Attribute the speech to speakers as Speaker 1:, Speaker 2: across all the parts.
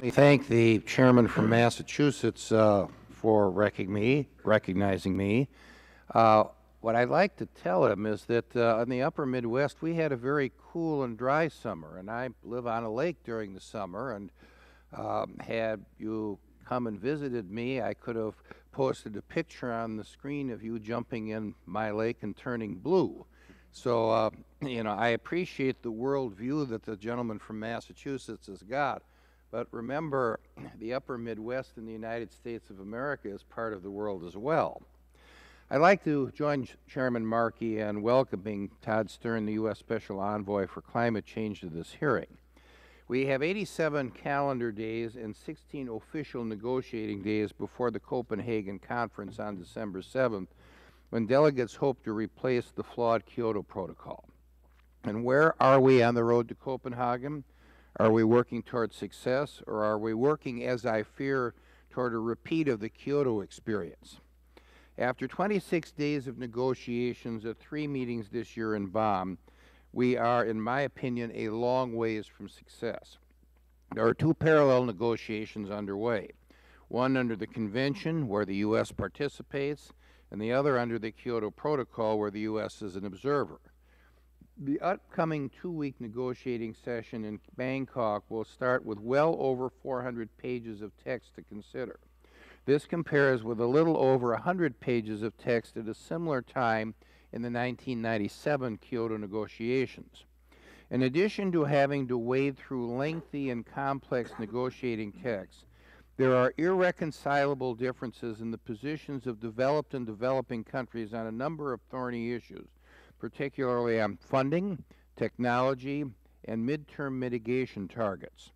Speaker 1: I thank the chairman from Massachusetts for recognizing me. Uh, what I'd like to tell him is that in the upper Midwest, we had a very cool and dry summer, and I live on a lake during the summer, and had you come and visited me, I could have posted a picture on the screen of you jumping in my lake and turning blue. So, I appreciate the worldview that the gentleman from Massachusetts has got. But remember, the upper Midwest in the United States of America is part of the world as well. I'd like to join Chairman Markey in welcoming Todd Stern, the U.S. Special Envoy for Climate Change, to this hearing. We have 87 calendar days and 16 official negotiating days before the Copenhagen Conference on December 7th, when delegates hope to replace the flawed Kyoto Protocol. And where are we on the road to Copenhagen? Are we working toward success, or are we working, as I fear, toward a repeat of the Kyoto experience? After 26 days of negotiations at 3 meetings this year in Bonn, we are, in my opinion, a long ways from success. There are 2 parallel negotiations underway, one under the Convention, where the U.S. participates, and the other under the Kyoto Protocol, where the U.S. is an observer. The upcoming 2-week negotiating session in Bangkok will start with well over 400 pages of text to consider. This compares with a little over 100 pages of text at a similar time in the 1997 Kyoto negotiations. In addition to having to wade through lengthy and complex negotiating texts, there are irreconcilable differences in the positions of developed and developing countries on a number of thorny issues, particularly on funding, technology, and midterm mitigation targets.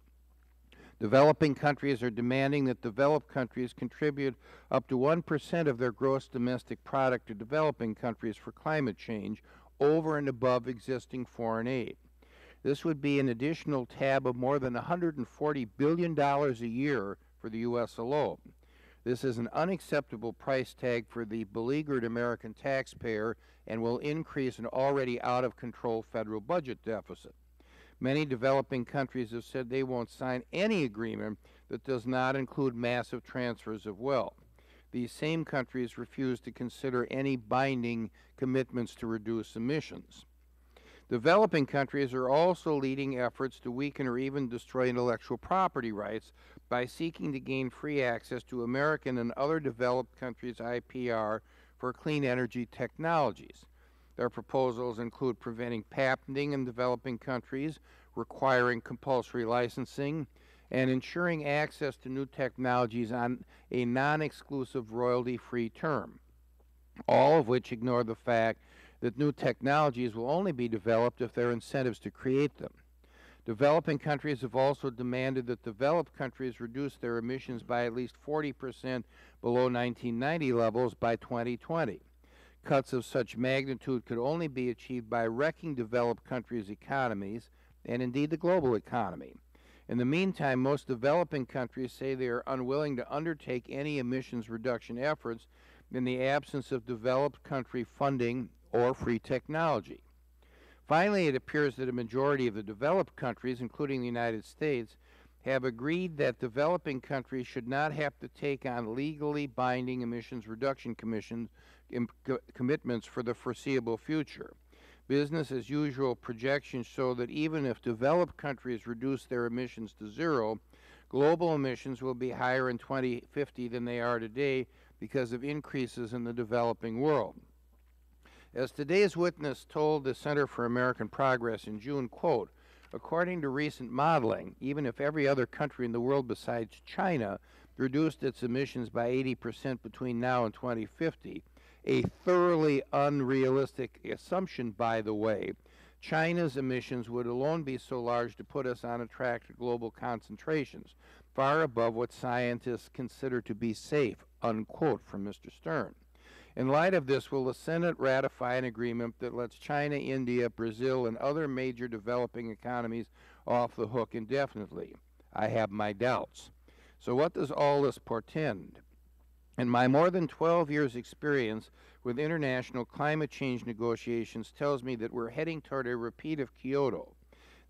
Speaker 1: Developing countries are demanding that developed countries contribute up to 1% of their gross domestic product to developing countries for climate change over and above existing foreign aid. This would be an additional tab of more than $140 billion a year for the U.S. alone. This is an unacceptable price tag for the beleaguered American taxpayer and will increase an already out-of-control federal budget deficit. Many developing countries have said they won't sign any agreement that does not include massive transfers of wealth. These same countries refuse to consider any binding commitments to reduce emissions. Developing countries are also leading efforts to weaken or even destroy intellectual property rights by seeking to gain free access to American and other developed countries' IPR for clean energy technologies. Their proposals include preventing patenting in developing countries, requiring compulsory licensing, and ensuring access to new technologies on a non-exclusive royalty-free term, all of which ignore the fact that new technologies will only be developed if there are incentives to create them. Developing countries have also demanded that developed countries reduce their emissions by at least 40% below 1990 levels by 2020. Cuts of such magnitude could only be achieved by wrecking developed countries' economies and indeed the global economy. In the meantime, most developing countries say they are unwilling to undertake any emissions reduction efforts in the absence of developed country funding or free technology. Finally, it appears that a majority of the developed countries, including the United States, have agreed that developing countries should not have to take on legally binding emissions reduction commitments for the foreseeable future. Business as usual projections show that even if developed countries reduce their emissions to zero, global emissions will be higher in 2050 than they are today because of increases in the developing world. As today's witness told the Center for American Progress in June, quote, according to recent modeling, even if every other country in the world besides China reduced its emissions by 80% between now and 2050, a thoroughly unrealistic assumption, by the way, China's emissions would alone be so large to put us on a track to global concentrations, far above what scientists consider to be safe, unquote, from Mr. Stern. In light of this, will the Senate ratify an agreement that lets China, India, Brazil, and other major developing economies off the hook indefinitely? I have my doubts. So what does all this portend? And my more than 12 years' experience with international climate change negotiations tells me that we're heading toward a repeat of Kyoto.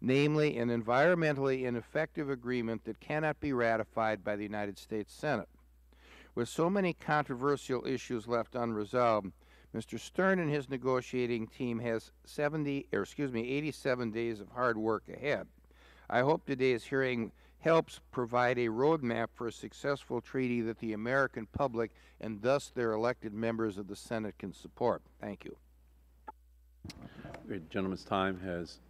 Speaker 1: namely an environmentally ineffective agreement that cannot be ratified by the United States Senate. With so many controversial issues left unresolved, Mr. Stern and his negotiating team has 87 days of hard work ahead. I hope today's hearing helps provide a roadmap for a successful treaty that the American public and thus their elected members of the Senate can support. Thank you.
Speaker 2: The gentleman's time has